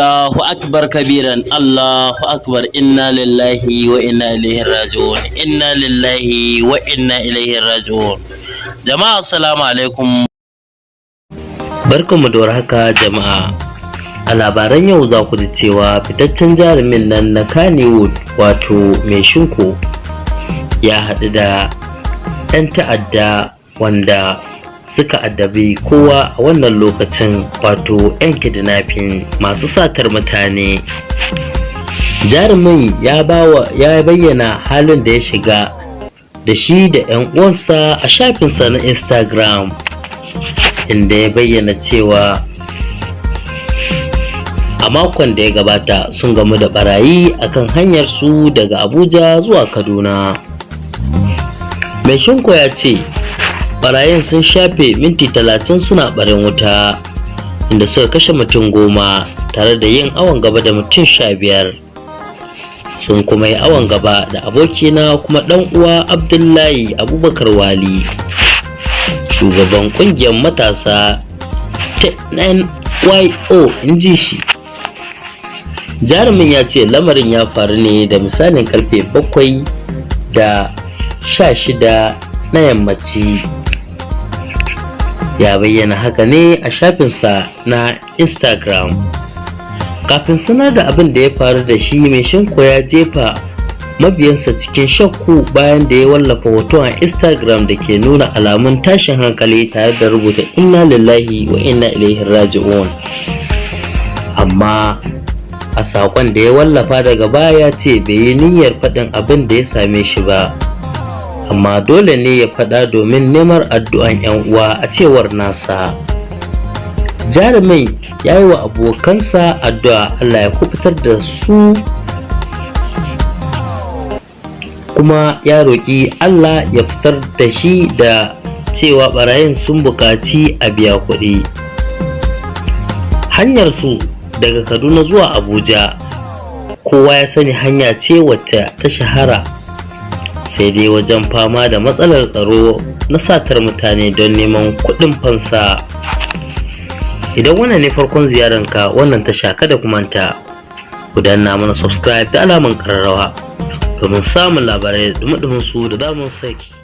Allahu akbar kabiran, Allahu akbar, inna lillahi wa inna ilaihi raji'un, inna lillahi wa inna ilaihi raji'un. Jama'a assalamu alaikum. Barkanmu da warhaka jama'a. A labaran yau za ku ji cewa fitaccen jarumin nan na Kannywood wato Mai Shinko ya haɗu da 'yan ta'adda wanda suka addabi kowa a wannan lokacin, wato 'yan kidnapping masu satar mutane. Jarumin ya bayyana halin da ya shiga da shi da 'yan uwansa a shafinsa na Instagram, inda ya bayyana cewa a makon da ya gabata sun gamu da barayi akan hanyar su daga Abuja zuwa Kaduna. Mai Shinko ya ce barayin sun shafe minti 30 suna barin wuta, inda suka kashe mutum 10 tare da yin awon gaba da mutum 15. Sun kuma yi awon gaba da abokina kuma dan uwa Abdullahi Abubakar Wali, shugaban kungiyar matasa ta NYO, inji shi. Jarumin ya ce lamarin ya faru ne da misalin karfe 7:16 na yammaci. Ya bayyana haka ne a shafinsa na Instagram. Kafin sanar da abin da ya faru da shi, Mai Shinko ya jefa mabiyansa cikin shakku bayan da ya wallafa hoto a Instagram da ke nuna alamun tashin hankali tare da rubuta inna lillahi wa inna ilaihi raji'un. Amma a saƙon da ya wallafa daga baya ce bai yi niyyar faɗin abin da ya same shi ba, amma dole ne ya faɗa domin neman addu'an 'yan uwa a cewar nasa. Jarumin ya yi wa abokansa addu'a Allah ya kubutar da su, kuma ya roƙi Allah ya fitar da shi da cewa barayin sun buƙaci a biya kuɗi. Hanyar su daga Kaduna zuwa Abuja kowa ya sani hanya ce wacce ta shahara, sai dai wajen fama da matsalar tsaro na satar mutane don neman kuɗin fansa. Idan wannan ne farkon ziyaranka wannan tasha, kada ku manta ku danna mana subscribe da alaman ƙararrawa domin samun labarai da dumudumin su da damun saki.